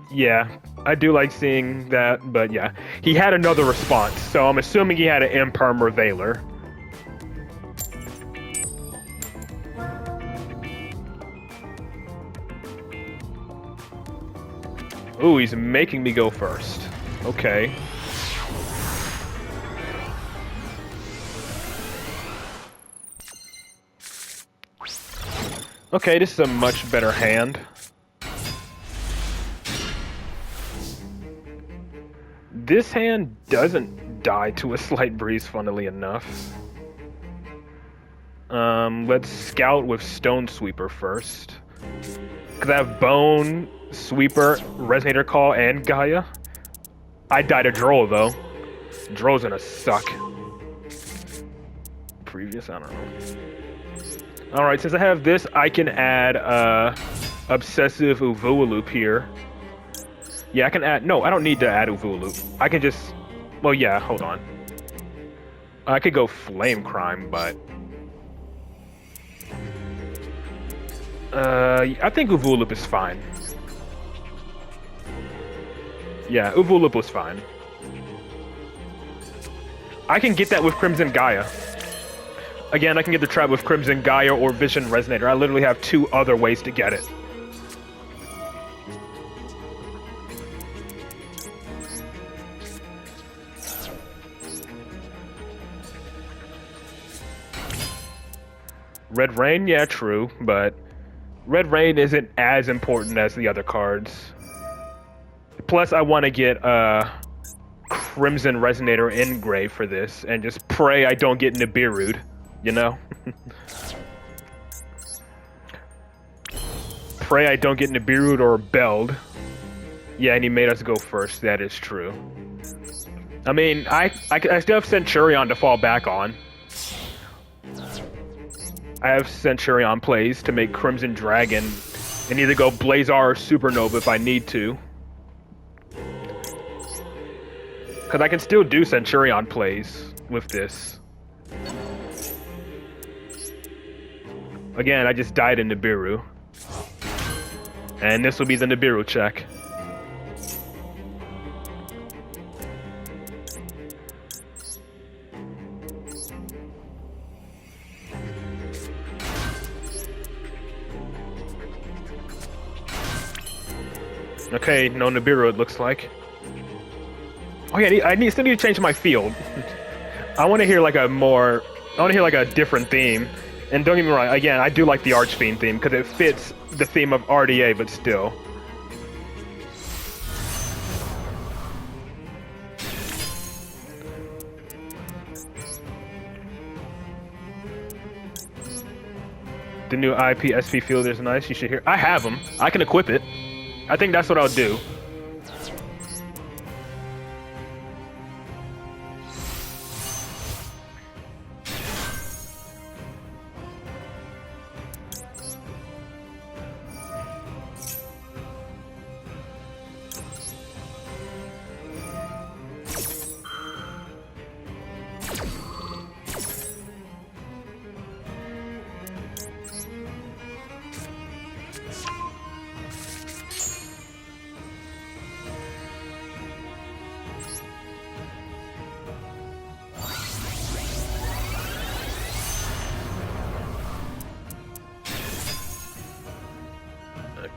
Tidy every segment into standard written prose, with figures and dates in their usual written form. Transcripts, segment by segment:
Yeah, I do like seeing that, but yeah. He had another response, so I'm assuming he had an Imperm or Veiler. Ooh, he's making me go first. Okay. Okay, this is a much better hand. This hand doesn't die to a slight breeze, funnily enough. Let's scout with Stone Sweeper first. Because I have Bone, Sweeper, Resonator Call, and Gaia. I died to Droll, though. Droll's gonna suck. Previous? I don't know. Alright, since I have this, I can add Obsessive Uvualoop here. Yeah, I can add... No, I don't need to add Uvualoop. I can just... Well, yeah, hold on. I could go Flame Crime, but... I think Uvualoop is fine. Yeah, Uvualoop was fine. I can get that with Crimson Gaia. Again, I can get the trap with Crimson Gaia or Vision Resonator. I literally have two other ways to get it. Red Rain, yeah, true, but Red Rain isn't as important as the other cards. Plus, I want to get Crimson Resonator Engrave for this, and just pray I don't get Nibiru'd, you know? Pray I don't get Nibiru'd or Belled. Yeah, and he made us go first, that is true. I mean, I still have Centurion to fall back on. I have Centurion plays to make Crimson Dragon and either go Blazar or Supernova if I need to. Because I can still do Centurion plays with this. Again, I just died in Nibiru. And this will be the Nibiru check. Okay, no Nibiru it looks like. Oh yeah, I still need to change my field. I want to hear like a different theme. And don't get me wrong, again, I do like the Archfiend theme because it fits the theme of RDA, but still. The new IP SP field is nice. You should hear. I have them. I can equip it. I think that's what I'll do.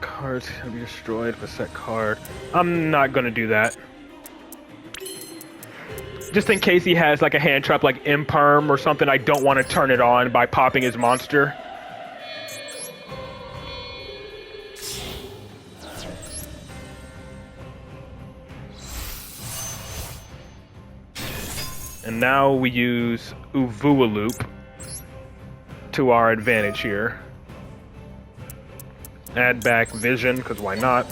Cards can be destroyed with set card. I'm not gonna do that. Just in case he has like a hand trap like Imperm or something, I don't want to turn it on by popping his monster. And now we use Uvualoop to our advantage here. Add back Vision, because why not?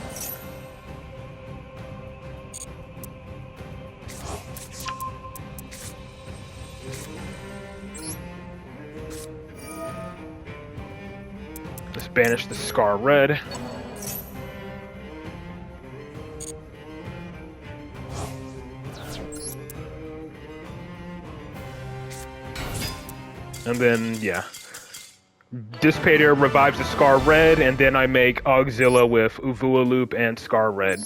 Let's banish the Scar Red. And then, yeah. Dissipator revives the Scar Red, and then I make Auxilla with Uvualoop and Scar Red.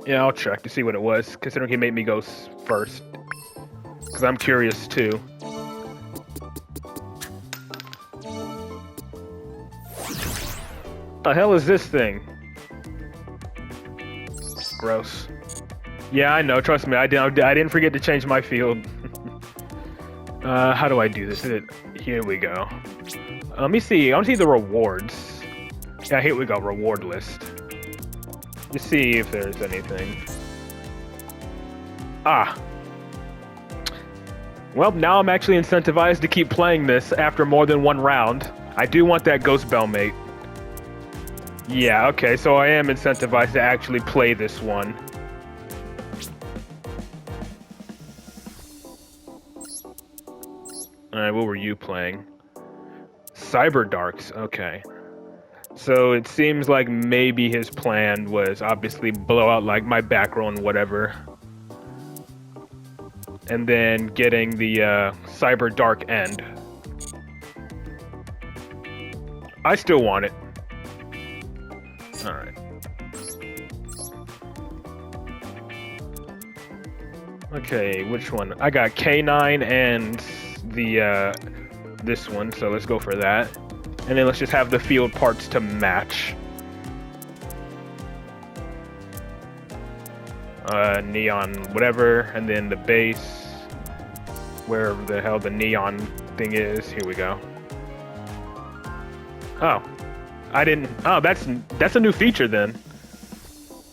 Yeah, I'll check to see what it was, considering he made me go first. Because I'm curious too. The hell is this thing? Gross. Yeah, I know. Trust me, I didn't forget to change my field. How do I do this? Here we go. Let me see. I want to see the rewards. Yeah, here we go. Reward list. Just see if there's anything. Ah. Well, now I'm actually incentivized to keep playing this after more than one round. I do want that Ghost Bell mate. Yeah, okay, so I am incentivized to actually play this one. Alright, what were you playing? Cyber Darks, okay. So it seems like maybe his plan was obviously blow out like my back row and whatever. And then getting the Cyber Dark end. I still want it. Alright. Okay, which one? I got K9 and the this one, so let's go for that. And then let's just have the field parts to match. Neon whatever, and then the base, wherever the hell the neon thing is. Here we go. Oh, I didn't. Oh, that's a new feature then.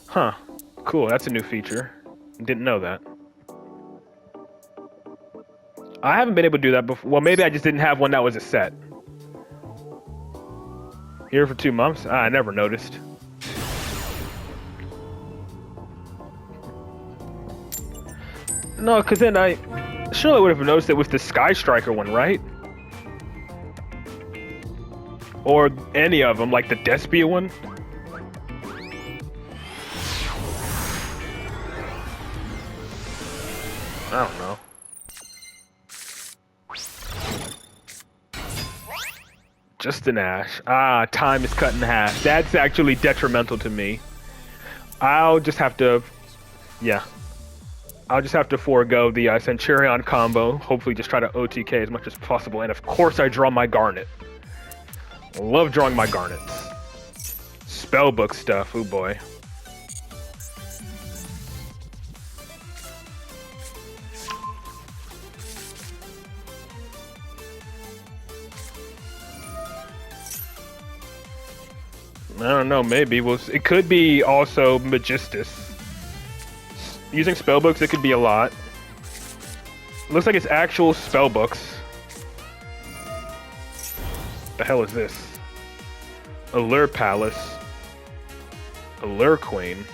Huh. Cool. That's a new feature. Didn't know that. I haven't been able to do that before. Well, maybe I just didn't have one that was a set. Here for 2 months? I never noticed. No, because then I surely would have noticed it with the Sky Striker one, right? Or any of them, like the Despia one. I don't know. Just an Ash. Ah, time is cut in half. That's actually detrimental to me. I'll just have to... Yeah. I'll just have to forego the Centurion combo. Hopefully just try to OTK as much as possible. And of course I draw my Garnet. I love drawing my Garnets. Spellbook stuff, oh boy. I don't know, maybe. Well, it could be also Magistus. Using spellbooks, it could be a lot. Looks like it's actual spellbooks. The hell is this? Allure Palace. Allure Queen.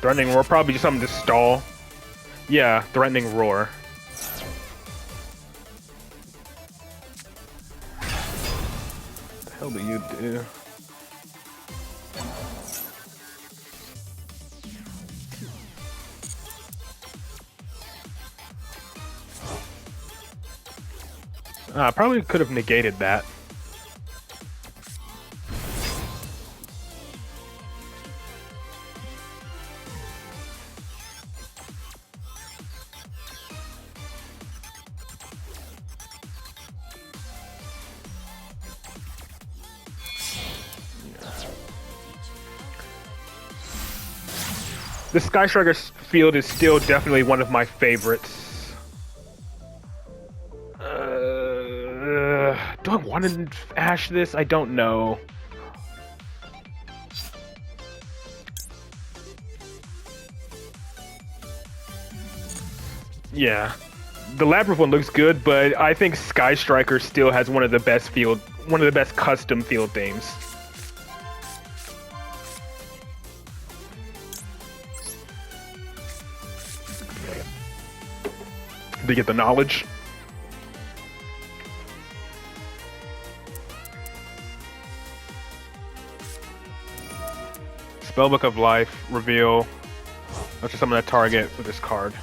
Threatening Roar, probably just something to stall. Yeah, Threatening Roar. What the hell do you do? I probably could have negated that. The Sky Striker field is still definitely one of my favorites. Do I want to Ash this? I don't know. Yeah. The Labyrinth one looks good, but I think Sky Striker still has one of the best custom field themes. To get the knowledge. Spellbook of Life, reveal. Let's just summon that target with this card.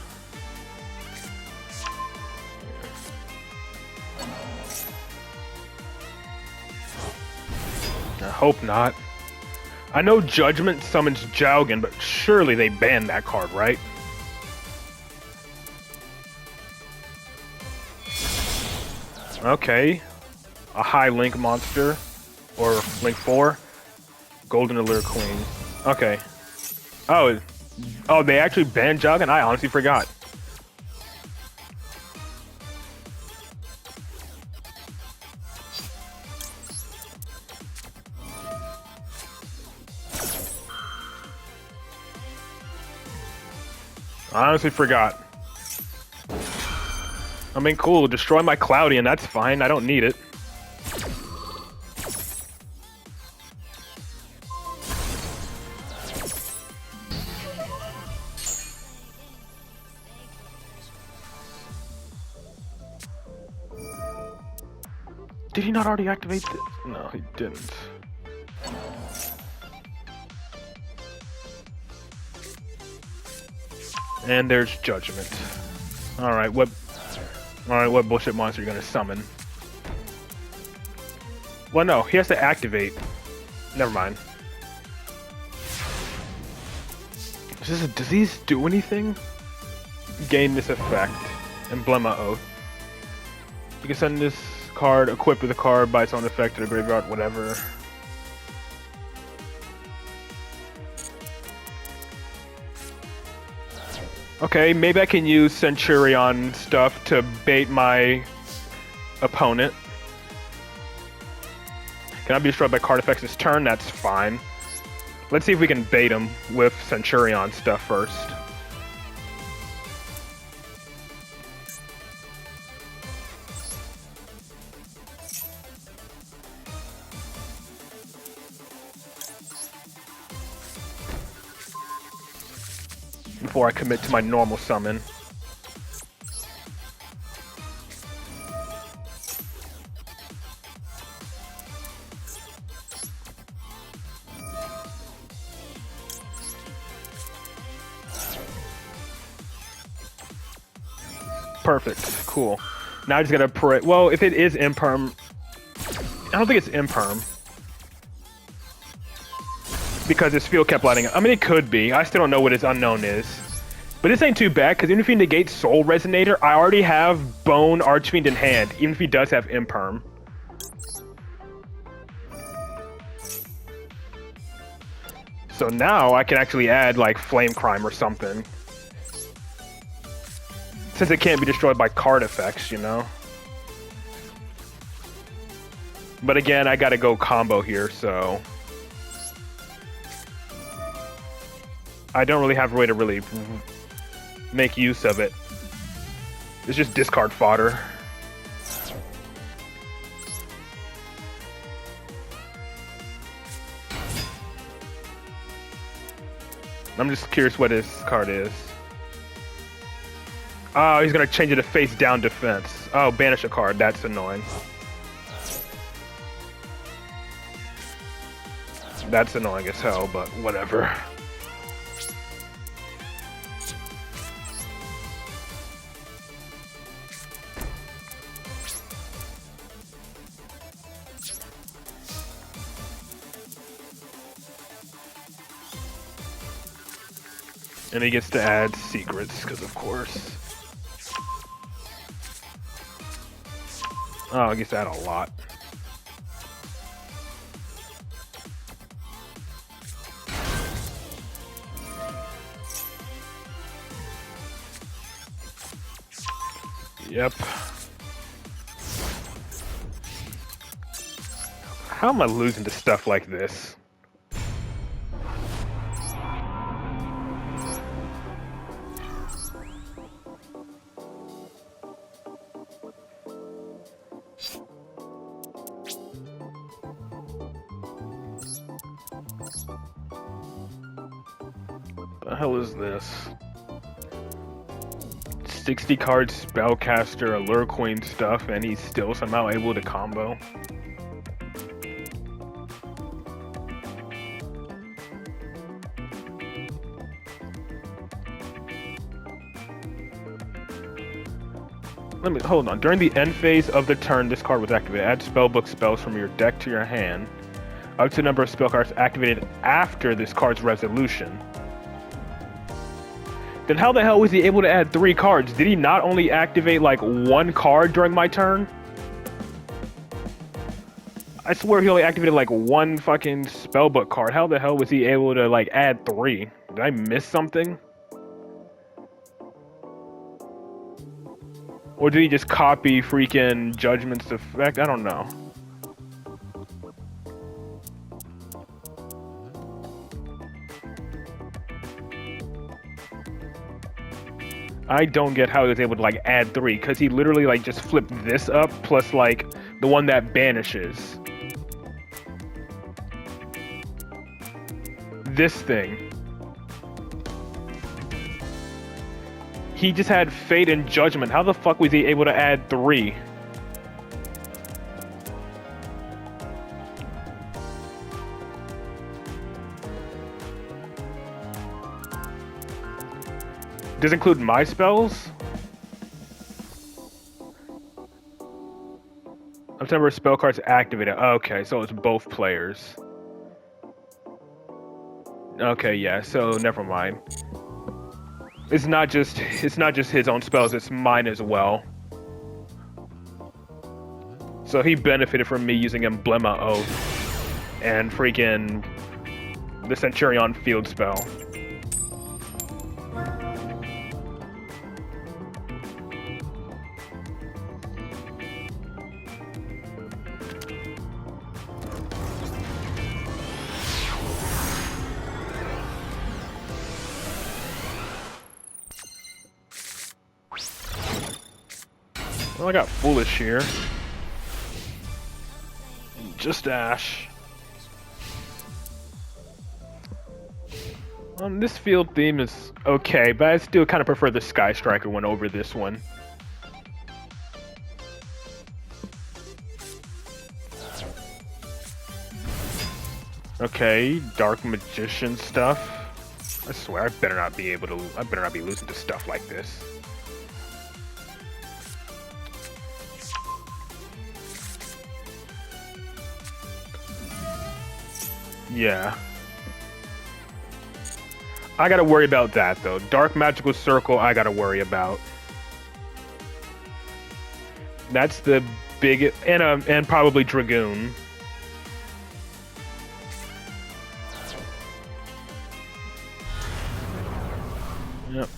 I hope not. I know Judgment summons Jowgen, but surely they banned that card, right? Okay. A high Link monster. Or Link 4. Golden Allure Queen. Okay. Oh, they actually banned Jowgen? I honestly forgot. I honestly forgot. I mean, cool, destroy my Cloudy and that's fine, I don't need it. Did he not already activate this? No, he didn't. And there's Judgment. Alright, what bullshit monster are you gonna summon? Well, no, he has to activate. Never mind. Does these do anything? Gain this effect. Emblema Oath. You can send this card equipped with a card by its own effect to the graveyard, whatever. Okay, maybe I can use Centurion stuff to bait my opponent. Can I be destroyed by card effects this turn? That's fine. Let's see if we can bait him with Centurion stuff first. Before I commit to my normal summon. Perfect. Cool. Now I just gotta pray. Well, if it is imperm, I don't think it's imperm. Because his field kept lighting up. I mean, it could be. I still don't know what his unknown is. But this ain't too bad, because even if he negates Soul Resonator, I already have Bone Archfiend in hand, even if he does have imperm. So now I can actually add, like, Flame Crime or something. Since it can't be destroyed by card effects, you know? But again, I gotta go combo here, so... I don't really have a way to really make use of it. It's just discard fodder. I'm just curious what his card is. Oh, he's gonna change it to face down defense. Oh, banish a card. That's annoying. That's annoying as hell, but whatever. And he gets to add secrets, because of course. Oh, I guess that a lot. Yep. How am I losing to stuff like this? The hell is this? 60 card spellcaster allure queen stuff, and he's still somehow able to combo. Let me hold on. During the end phase of the turn, this card was activated. Add spellbook spells from your deck to your hand. Up to the number of spell cards activated after this card's resolution. Then how the hell was he able to add 3 cards? Did he not only activate like 1 card during my turn? I swear he only activated like 1 fucking spellbook card. How the hell was he able to like add 3? Did I miss something? Or did he just copy freaking Judgment's effect? I don't know. I don't get how he was able to like add 3, because he literally like just flipped this up plus like the one that banishes. This thing. He just had Fate and Judgment. How the fuck was he able to add 3? Does it include my spells? September spell cards activated. Okay, so it's both players. Okay, yeah, so never mind. It's not just his own spells, it's mine as well. So he benefited from me using Emblema Oath and freaking the Centurion field spell. Well, I got Foolish here. Just Ash. This field theme is okay, but I still kind of prefer the Sky Striker one over this one. Okay, Dark Magician stuff. I swear, I better not be losing to stuff like this. Yeah. I gotta worry about that, though. Dark Magical Circle, I gotta worry about. That's the big... And probably Dragoon. Yep.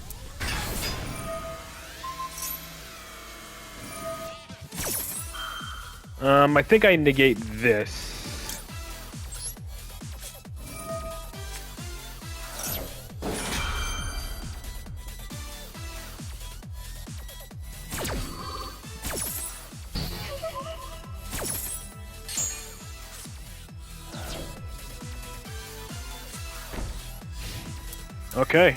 I think I negate this. Okay.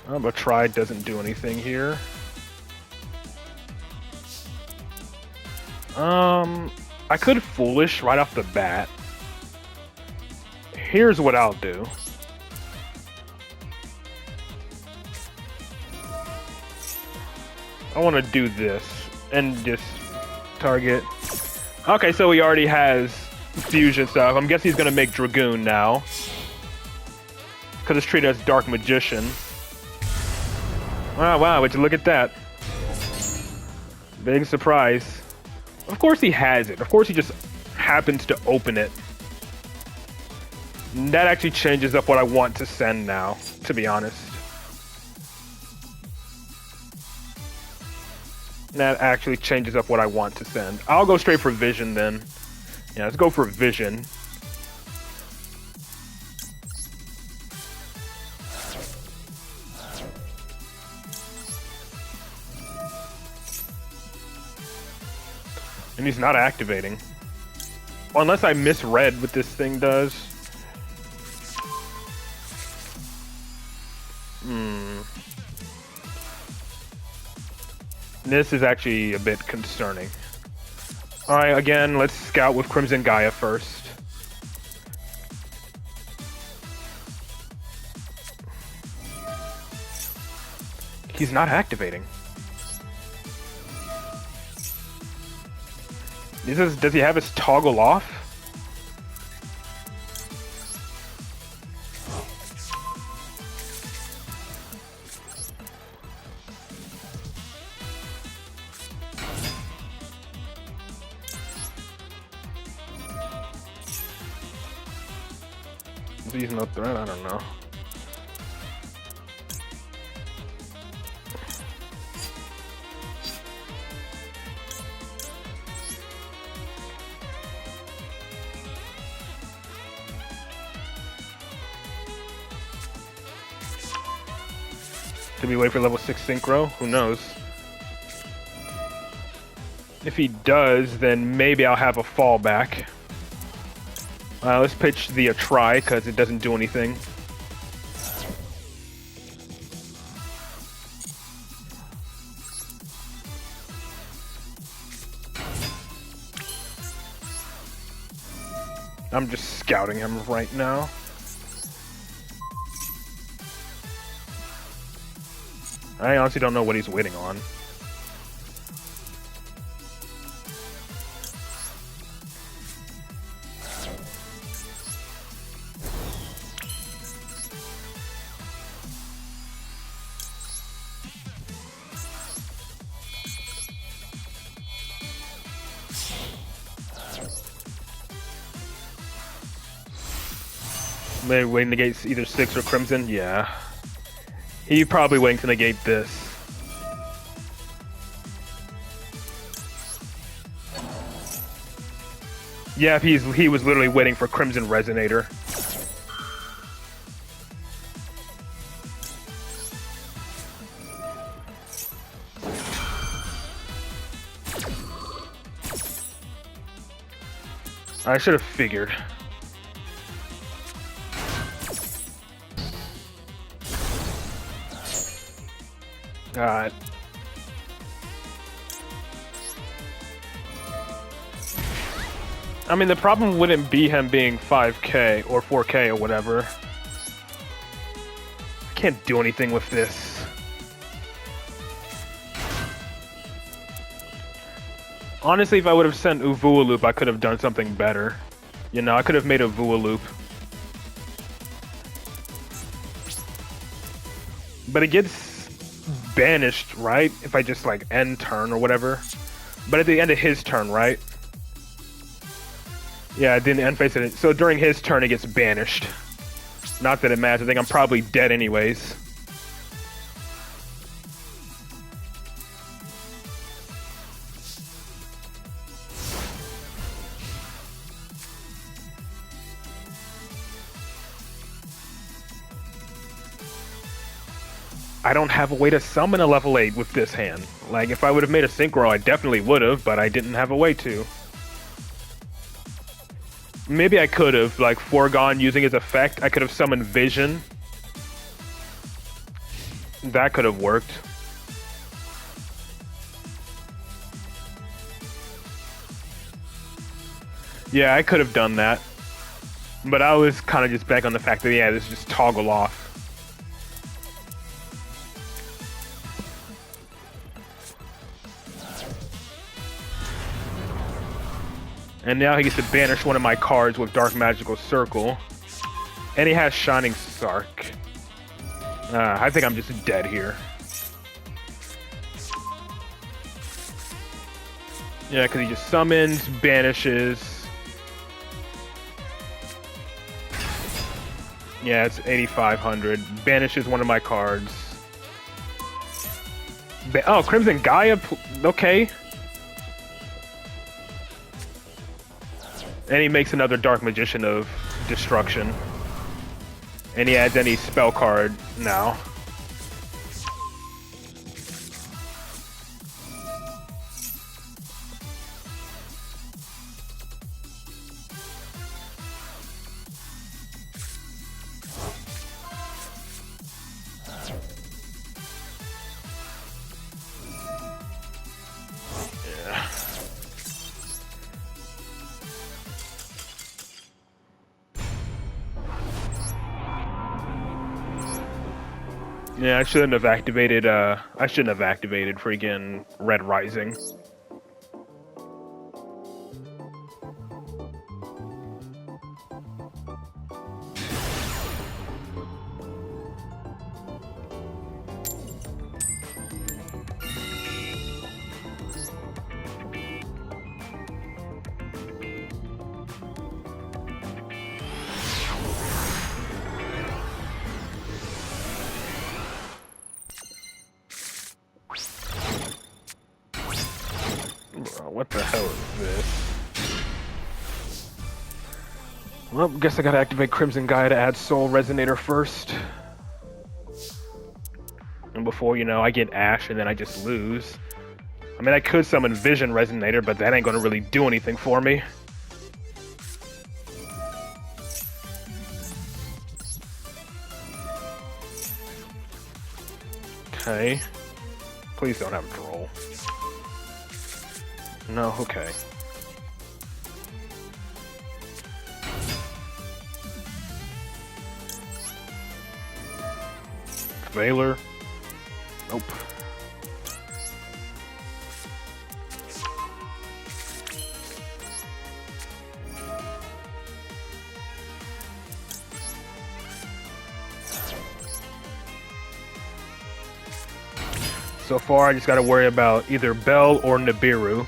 But try doesn't do anything here. I could Foolish right off the bat. Here's what I'll do. I want to do this and just target. Okay, so he already has fusion stuff. I'm guessing he's gonna make Dragoon now, because it's treated as Dark Magician. Wow, would you look at that? Big surprise. Of course he has it. Of course he just happens to open it. That actually changes up what I want to send now, to be honest. That actually changes up what I want to send. I'll go straight for Vision then. Yeah, let's go for Vision. And he's not activating. Well, unless I misread what this thing does. This is actually a bit concerning. Alright, again, let's scout with Crimson Gaia first. He's not activating. Does he have his toggle off? He's no threat, I don't know. Did we wait for level 6 synchro? Who knows? If he does, then maybe I'll have a fallback. Let's pitch the try, because it doesn't do anything. I'm just scouting him right now. I honestly don't know what he's waiting on. Maybe waiting to negate either 6 or Crimson? Yeah. He's probably waiting to negate this. Yeah, he was literally waiting for Crimson Resonator. I should have figured. God. I mean, the problem wouldn't be him being 5k or 4k or whatever. I can't do anything with this. Honestly, if I would have sent Uvua Loop, I could have done something better. You know, I could have made a Uvua Loop. But it gets banished, right? If I just like end turn or whatever. But at the end of his turn, right? Yeah, it didn't end phase it. So during his turn, it gets banished. Not that it matters. I think I'm probably dead anyways. I don't have a way to summon a level 8 with this hand. Like, if I would have made a synchro, I definitely would have, but I didn't have a way to. Maybe I could have, like, foregone using his effect. I could have summoned Vision. That could have worked. Yeah, I could have done that. But I was kind of just back on the fact that, yeah, this is just toggle off. And now he gets to banish one of my cards with Dark Magical Circle. And he has Shining Sark. I think I'm just dead here. Yeah, because he just summons, banishes. Yeah, it's 8,500. Banishes one of my cards. Oh, Crimson Gaia? Okay. And he makes another Dark Magician of Destruction. And he adds any spell card now. Yeah, I shouldn't have activated. I shouldn't have activated freaking Red Rising. Bro, what the hell is this? Well, guess I gotta activate Crimson Gaia to add Soul Resonator first. And before, you know, I get Ash and then I just lose. I mean, I could summon Vision Resonator, but that ain't gonna really do anything for me. Okay. Please don't have a Droll. No, okay. Veiler. Nope. So far, I just gotta worry about either Bell or Nibiru.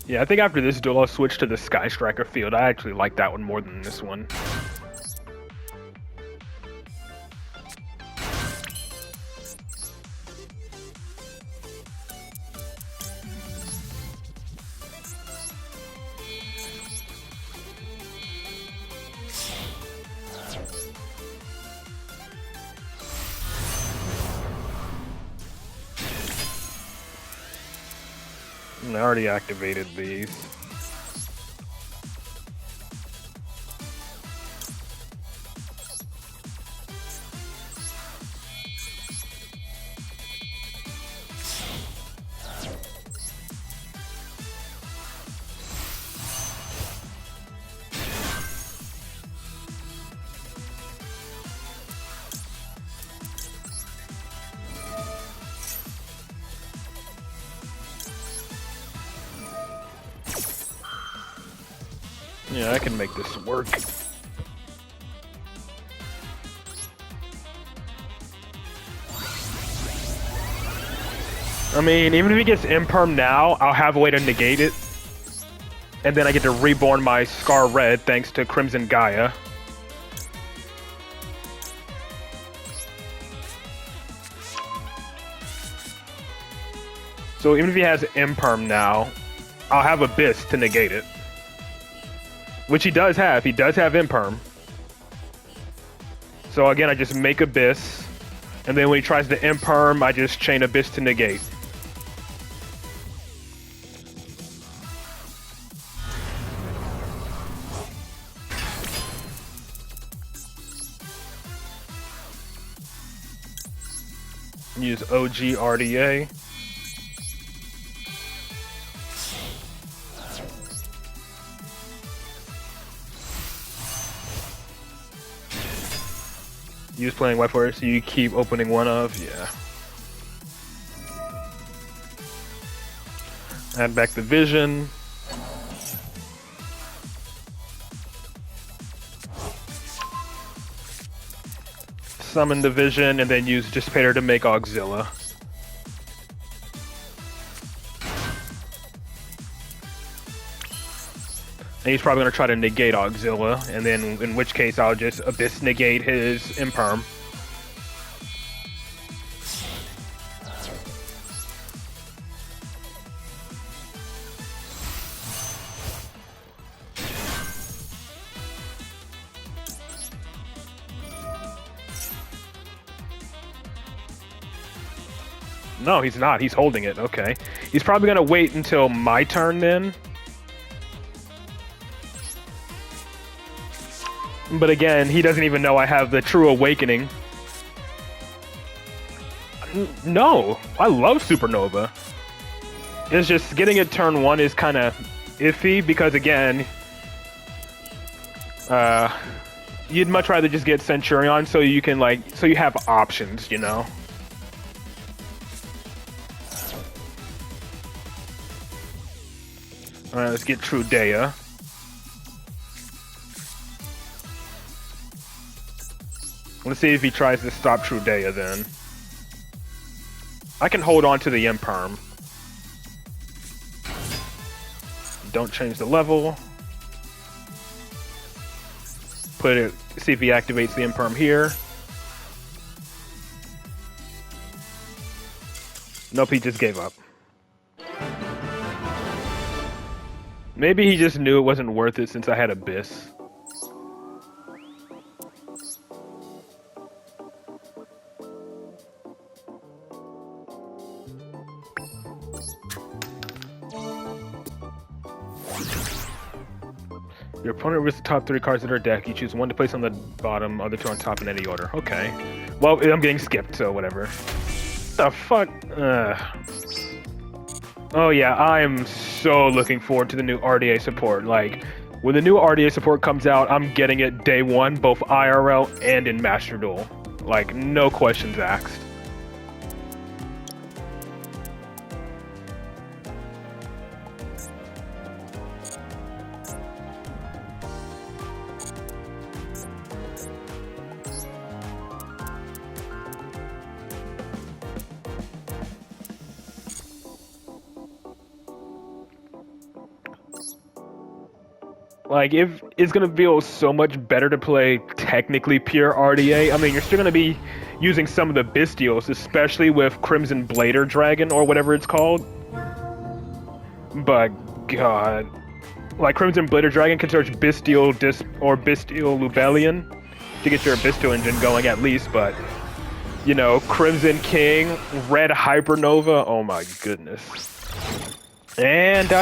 Yeah, I think after this duel, I'll switch to the Sky Striker field. I actually like that one more than this one. I already activated these. Yeah, I can make this work. I mean, even if he gets Imperm now, I'll have a way to negate it. And then I get to reborn my Scar Red thanks to Crimson Gaia. So even if he has Imperm now, I'll have Abyss to negate it. Which he does have. He does have Imperm. So again, I just make Abyss. And then when he tries to Imperm, I just chain Abyss to negate. Use OG RDA. Use playing White Forest, so you keep opening one of, yeah. Add back the Vision. Summon the Vision, and then use Dissipator to make Auxilla. And he's probably going to try to negate Auxilla, and then in which case I'll just Abyss negate his Imperm. No, he's not. He's holding it. Okay. He's probably going to wait until my turn then. But again, he doesn't even know I have the True Awakening. No, I love Supernova. It's just getting it turn 1 is kind of iffy because again, you'd much rather just get Centurion so you can so you have options, you know. All right, let's get True Dea. Let's see if he tries to stop True Dea then. I can hold on to the Imperm. Don't change the level. Put it, see if he activates the Imperm here. Nope, he just gave up. Maybe he just knew it wasn't worth it since I had Abyss. Your opponent risks the top 3 cards in their deck. You choose one to place on the bottom, other 2 on top in any order. Okay. Well, I'm getting skipped, so whatever. The fuck? Oh yeah, I am so looking forward to the new RDA support. Like, when the new RDA support comes out, I'm getting it day 1, both IRL and in Master Duel. Like, no questions asked. Like, if it's gonna feel so much better to play technically pure RDA. I mean, you're still gonna be using some of the Bystials, especially with Crimson Blader Dragon or whatever it's called. But God, like Crimson Blader Dragon can search Bystial or Bystial Lubellion to get your Bystial engine going at least. But you know, Crimson King, Red Hypernova. Oh my goodness. And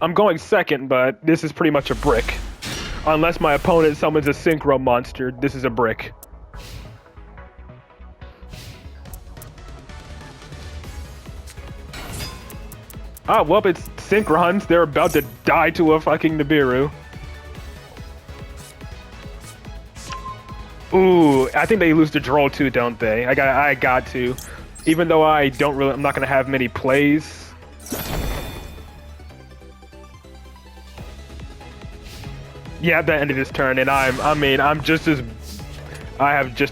I'm going second, but this is pretty much a brick. Unless my opponent summons a Synchro monster, this is a brick. Ah, well, it's Synchrons. They're about to die to a fucking Nibiru. Ooh, I think they lose to Droll too, don't they? I got to. Even though I'm not gonna have many plays. Yeah, that ended his turn, and I have just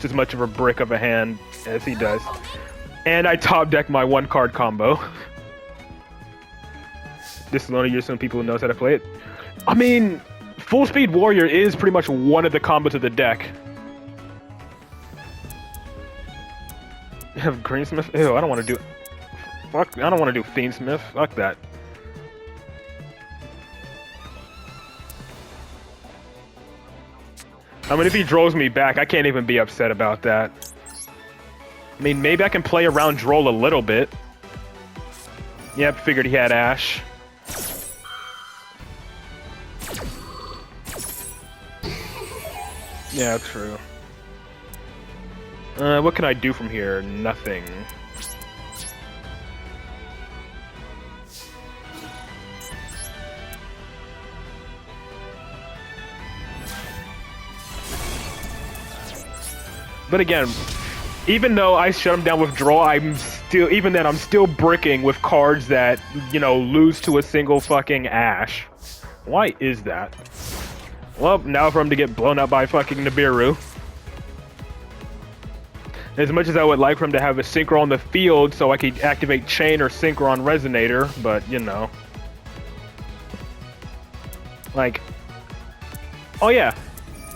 as much of a brick of a hand as he does. And I top deck my 1-card combo. This is only just some people who knows how to play it. I mean, Full Speed Warrior is pretty much one of the combos of the deck. Have Greensmith? Ew, I don't want to do... Fuck, I don't want to do Fiendsmith. Fuck that. I mean, if he draws me back, I can't even be upset about that. I mean, maybe I can play around Droll a little bit. Yep, figured he had Ash. Yeah, true. What can I do from here? Nothing. But again, even though I shut him down with draw, I'm still bricking with cards that, you know, lose to a single fucking Ash. Why is that? Well, now for him to get blown up by fucking Nibiru. As much as I would like for him to have a Synchro on the field so I could activate Chain or Synchro on Resonator, but, you know. Like, oh yeah,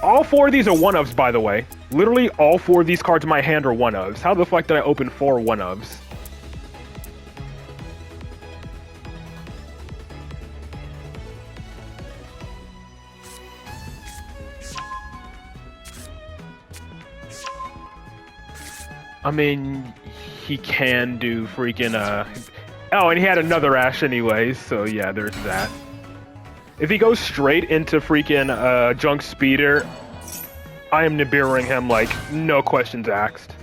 all 4 of these are 1-ofs, by the way. Literally all 4 of these cards in my hand are 1-ofs. How the fuck did I open 4 1-ofs? I mean, he can do freaking, oh, and he had another Ash anyways, so yeah, there's that. If he goes straight into freaking, Junk Speeder, I am Nibiruing him, like, no questions asked.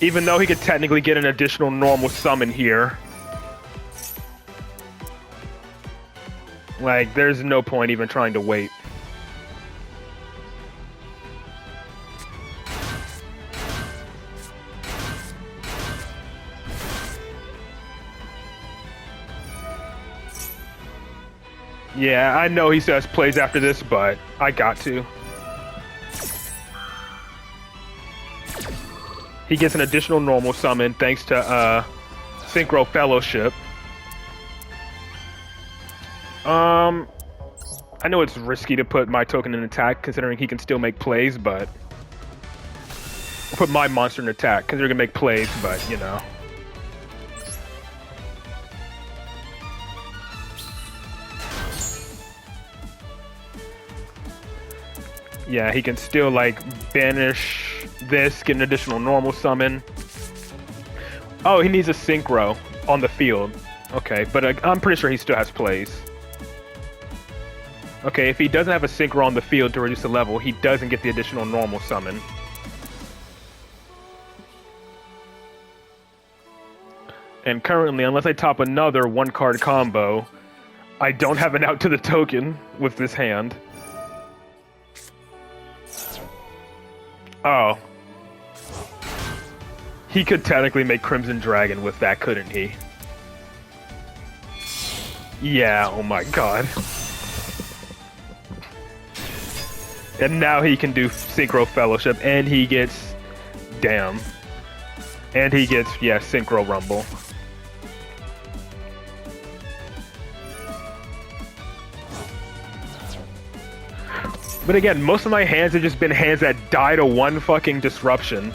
Even though he could technically get an additional normal summon here. Like, there's no point even trying to wait. Yeah, I know he says plays after this, but I got to. He gets an additional normal summon thanks to, Synchro Fellowship. I know it's risky to put my token in attack, considering he can still make plays, but... I'll put my monster in attack, considering he can make plays, but, you know. Yeah, he can still, like, banish this, get an additional normal summon. Oh, he needs a Synchro on the field. Okay, but I'm pretty sure he still has plays. Okay, if he doesn't have a Synchro on the field to reduce the level, he doesn't get the additional normal summon. And currently, unless I top another 1-card combo, I don't have an out to the token with this hand. Oh. He could technically make Crimson Dragon with that, couldn't he? Yeah, oh my god. And now he can do Synchro Fellowship, and he gets... Damn. And he gets, yeah, Synchro Rumble. But again, most of my hands have just been hands that die to 1 fucking disruption.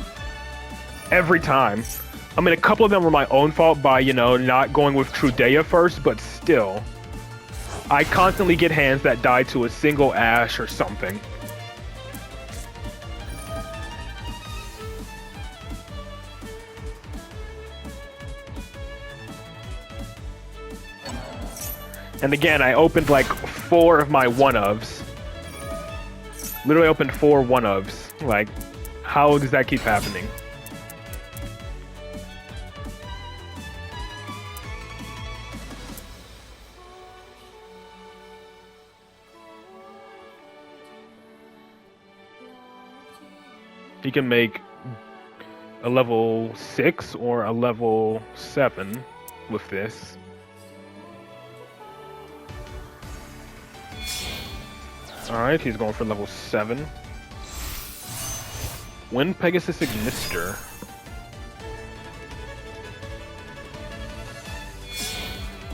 Every time. I mean, a couple of them were my own fault by, you know, not going with Trudea first, but still. I constantly get hands that die to a single Ash or something. And again, I opened like 4 of my 1-ofs. Literally opened 4 1-ofs. Like, how does that keep happening? You can make a level 6 or a level 7 with this. Alright, he's going for level 7. Wind Pegasus Ignister.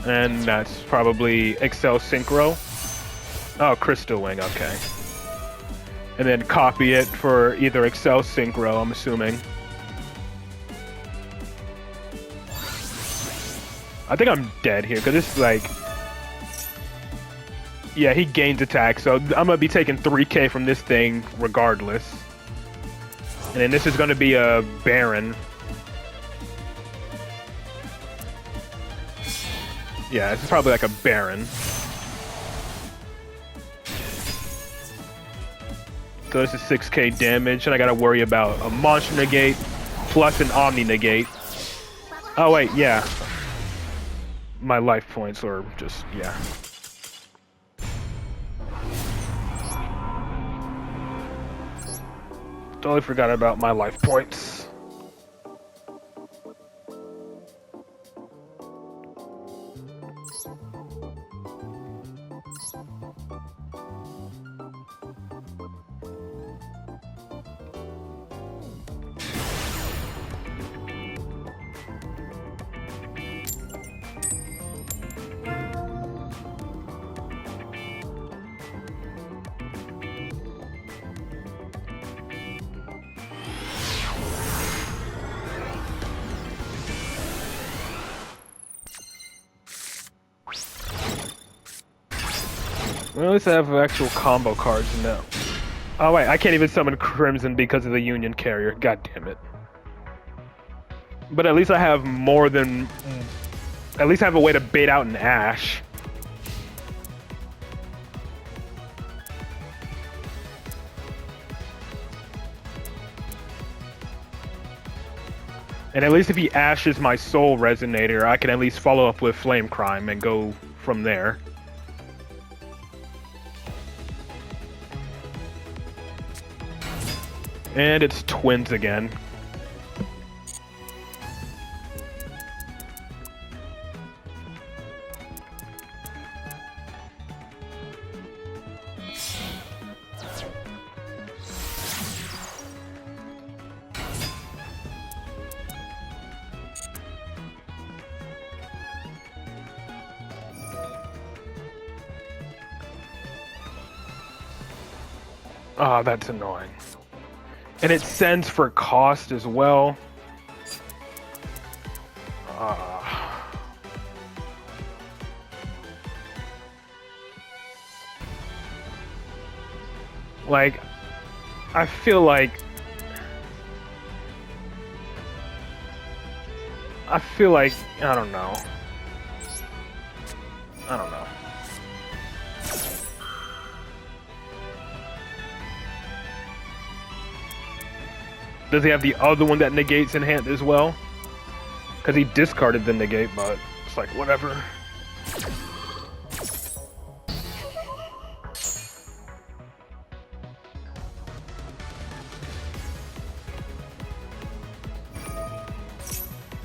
And that's probably Excel Synchro. Oh, Crystal Wing, okay. And then copy it for either Excel Synchro, I'm assuming. I think I'm dead here, because this is like... Yeah, he gains attack, so I'm going to be taking 3k from this thing regardless. And then this is going to be a Baron. Yeah, this is probably like a Baron. So this is 6k damage, and I got to worry about a Monster Negate plus an Omni Negate. Oh wait, yeah. My life points are just, yeah. Totally forgot about my life points. Well, at least I have actual combo cards now. Oh wait, I can't even summon Crimson because of the Union Carrier. God damn it. But at least I have more than... At least I have a way to bait out an Ash. And at least if he ashes my Soul Resonator, I can at least follow up with Flame Crime and go from there. And it's twins again. Oh, that's annoying. And it sends for cost as well. Like, I feel like... I don't know. I don't know. Does he have the other one that negates in hand as well? Because he discarded the negate, but it's like, whatever.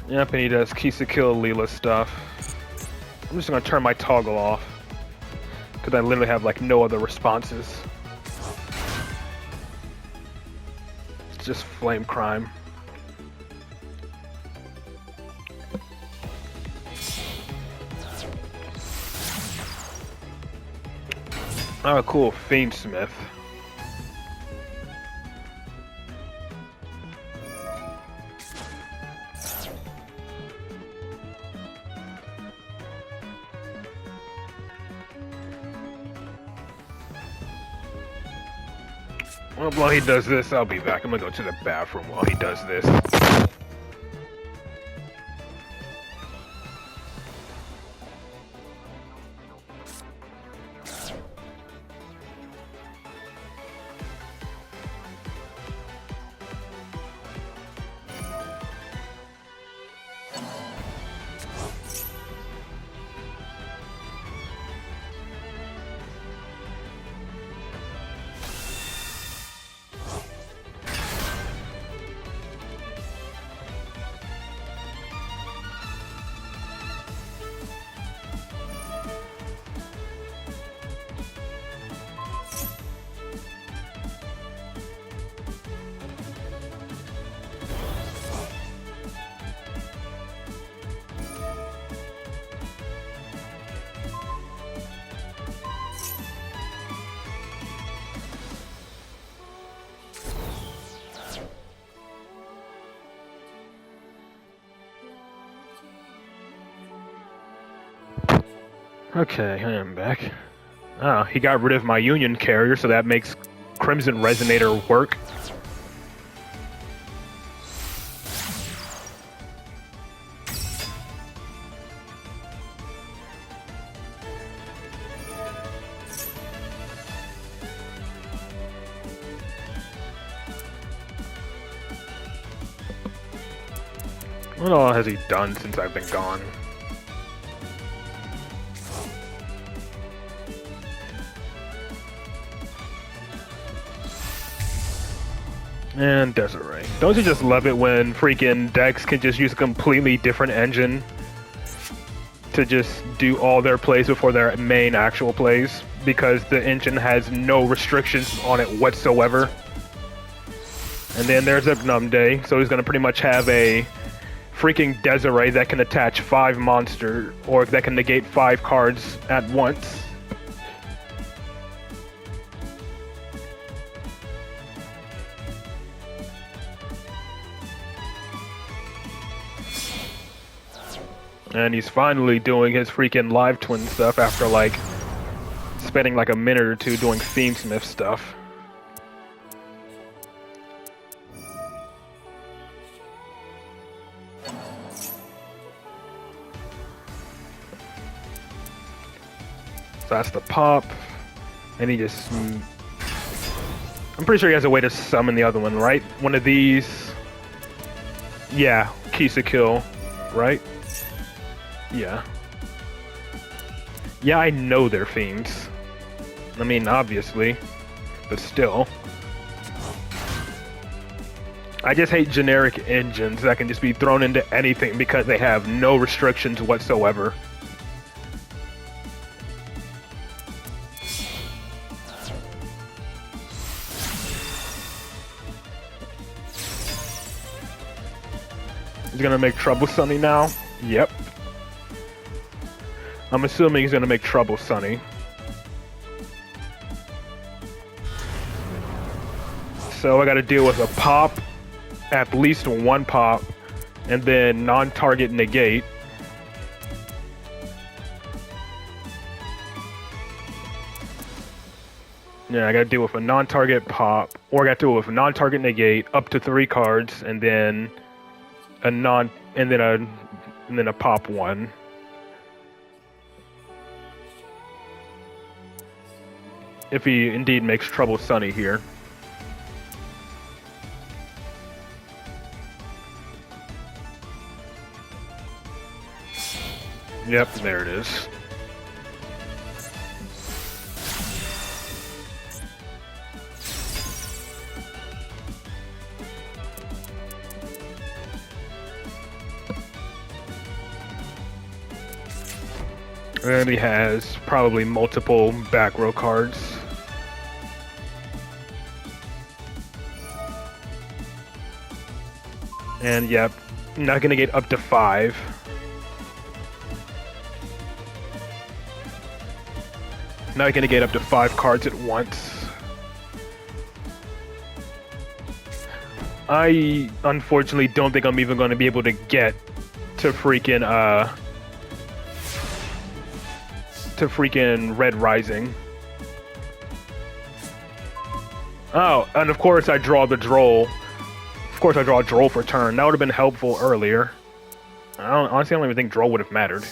Yep, and he does Kill Leela stuff. I'm just gonna turn my toggle off. Because I literally have like no other responses. It's just Flame Crime. Oh, cool. Fiendsmith. Well, while he does this, I'll be back. I'm gonna go to the bathroom while he does this. Okay, I am back. Oh, he got rid of my Union Carrier, so that makes Crimson Resonator work. What all has he done since I've been gone? And Desiree. Don't you just love it when freaking decks can just use a completely different engine to just do all their plays before their main actual plays? Because the engine has no restrictions on it whatsoever. And then there's Ugnum Day, so he's gonna pretty much have a freaking Desiree that can attach 5 monsters, or that can negate 5 cards at once. And he's finally doing his freaking live twin stuff after like spending like a minute or two doing Themesmith stuff. So that's the pop, and he just... I'm pretty sure he has a way to summon the other one, right? One of these... Yeah, Kisa kill, right? Yeah. Yeah, I know they're fiends. I mean, obviously, but still. I just hate generic engines that can just be thrown into anything because they have no restrictions whatsoever. He's gonna make Trouble Sunny now? Yep. I'm assuming he's gonna make Trouble Sunny. So I gotta deal with a pop, at least one pop, and then non-target negate. Yeah, I gotta deal with a non-target pop, or I gotta deal with a non-target negate, up to 3 cards, and then a pop one. If he indeed makes Trouble Sunny here. Yep, there it is. And he has probably multiple back row cards. And yep, not gonna get up to 5. Not gonna get up to 5 cards at once. I unfortunately don't think I'm even gonna be able to get to freaking Red Rising. Oh, and of course I draw the Droll. Of course I draw a Droll for turn. That would have been helpful earlier. Honestly, I don't even think Droll would have mattered.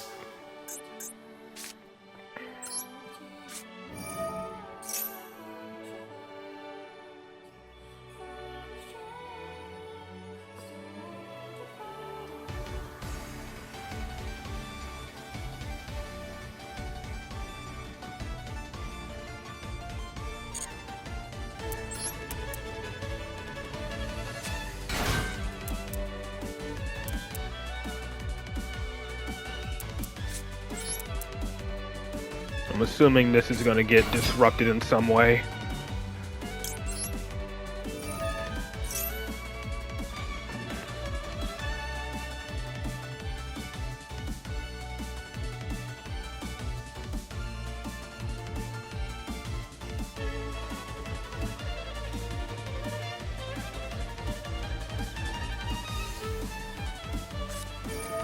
I'm assuming this is going to get disrupted in some way.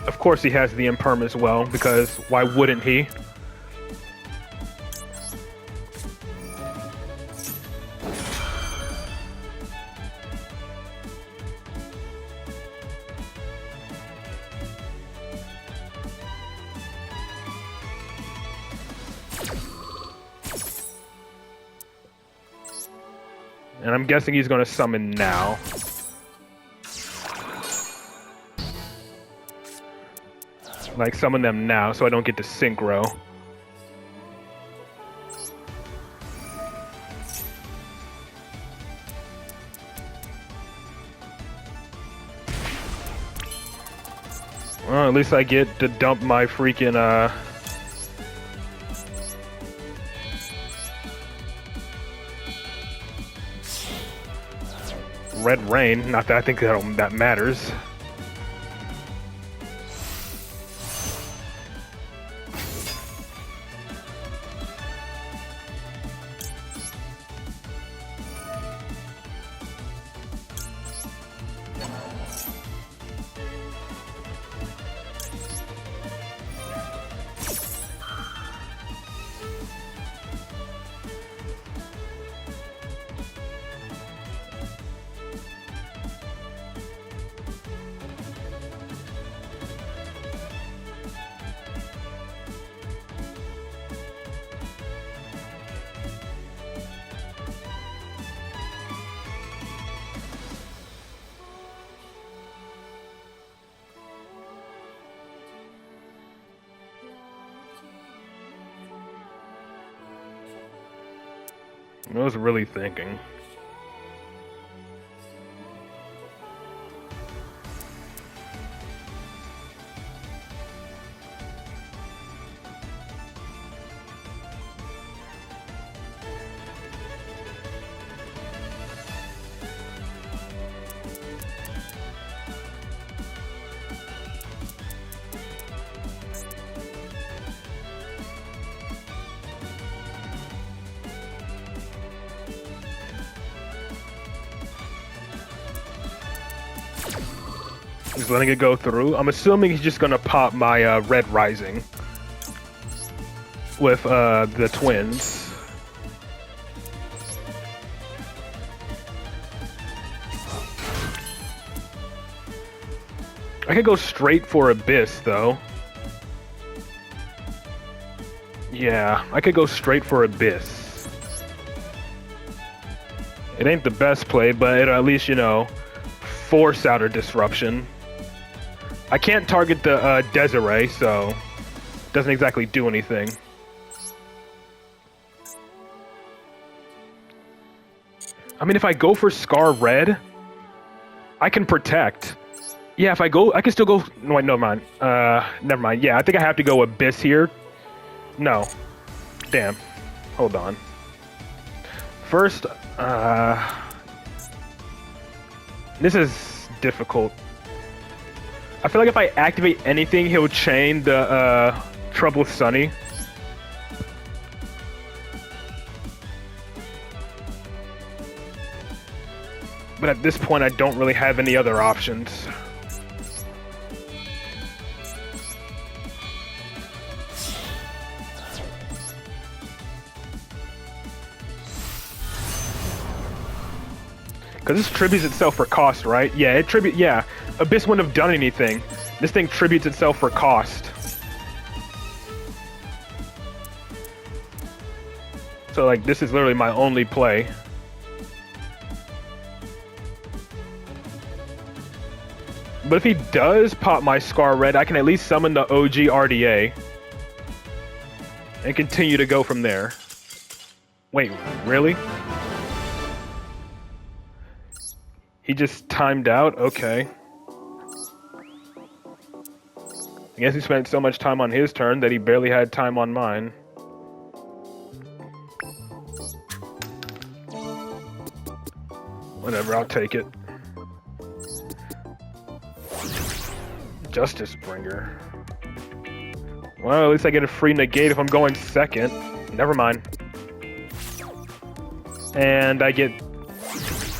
Of course he has the imperm as well, because why wouldn't he? And I'm guessing he's going to summon now. Like, summon them now so I don't get to synchro. Well, at least I get to dump my freaking, Red Rain. Not that I think that matters. I was really thinking. He's letting it go through. I'm assuming he's just gonna pop my Red Rising with the twins. I could go straight for Abyss though. Yeah, I could go straight for Abyss. It ain't the best play, but it'll at least, you know, force out a disruption. I can't target the Desiree, so it doesn't exactly do anything. I mean, if I go for Scar Red, I can protect. Yeah, if I go, I can still go. No, wait, never mind. Never mind. Yeah, I think I have to go Abyss here. No. Damn. Hold on. First, this is difficult. I feel like if I activate anything, he'll chain the Trouble Sunny. But at this point, I don't really have any other options. Because this tributes itself for cost, right? Yeah, yeah. Abyss wouldn't have done anything. This thing tributes itself for cost. So, like, this is literally my only play. But if he does pop my Scar Red, I can at least summon the OG RDA. And continue to go from there. Wait, really? He just timed out? Okay. I guess he spent so much time on his turn that he barely had time on mine. Whatever, I'll take it. Justice Bringer. Well, at least I get a free negate if I'm going second. Never mind. And I get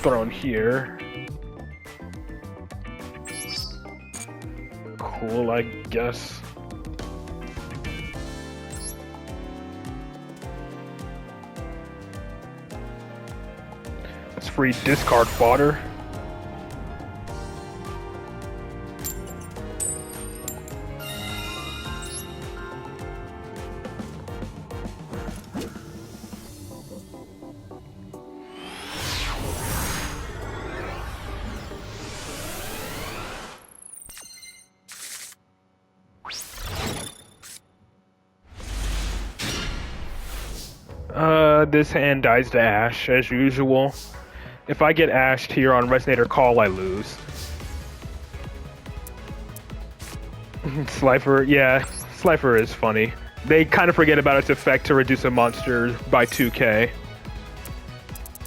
thrown here. Cool, I guess. That's free discard fodder. This hand dies to Ash, as usual. If I get ashed here on Resonator Call, I lose. Slifer, yeah, Slifer is funny. They kind of forget about its effect to reduce a monster by 2k.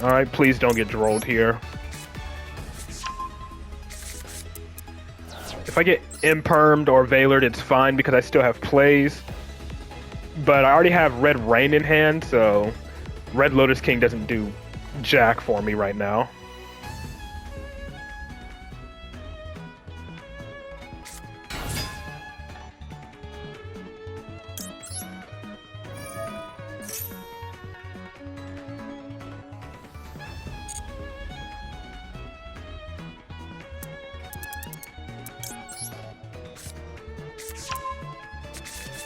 Alright, please don't get drolled here. If I get impermed or veilered, it's fine because I still have plays. But I already have Red Rain in hand, so Red Lotus King doesn't do jack for me right now.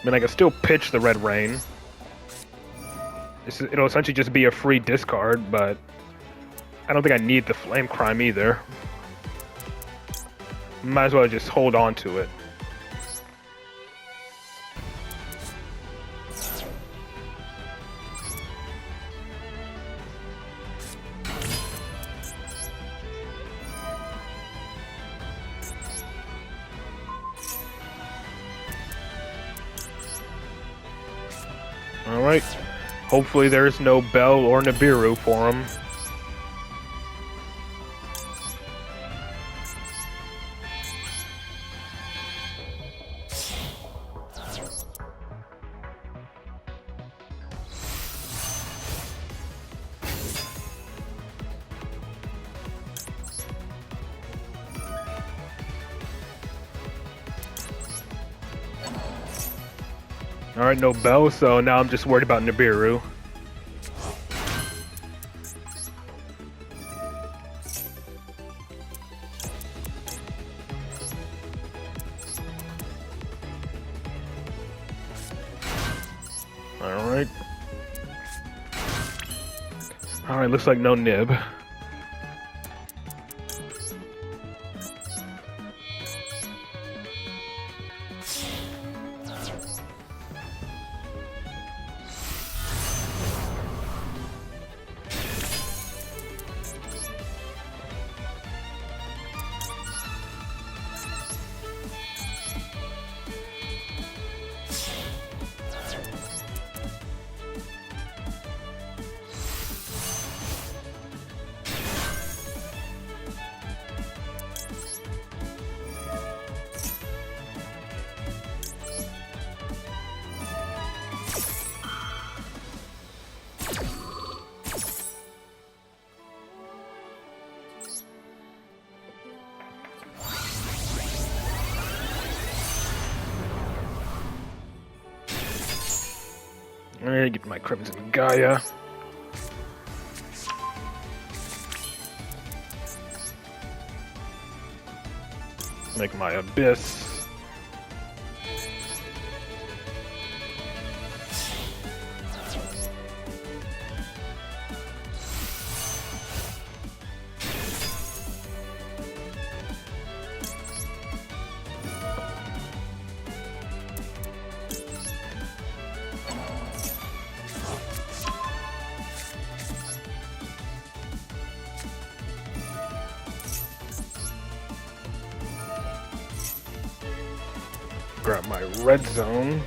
I mean, I can still pitch the Red Rain. It'll essentially just be a free discard, but I don't think I need the Flame Crime either. Might as well just hold on to it. Alright. Hopefully there's no Bell or Nibiru for him. Alright, no Bell, so now I'm just worried about Nibiru. Alright. Alright, looks like no Nib. Alright, get my Crimson Gaia. Make my Abyss. Grab my red zone.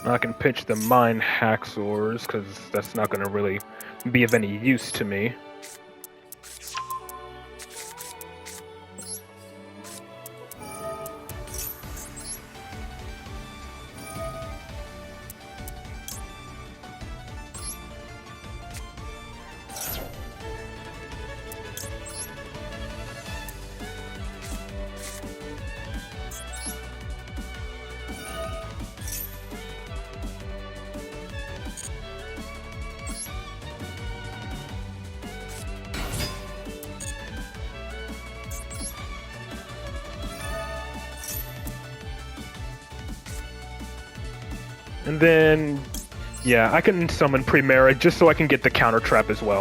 I can pitch the Mine Haxors, because that's not going to really be of any use to me. And then, yeah, I can summon Primera just so I can get the counter trap as well.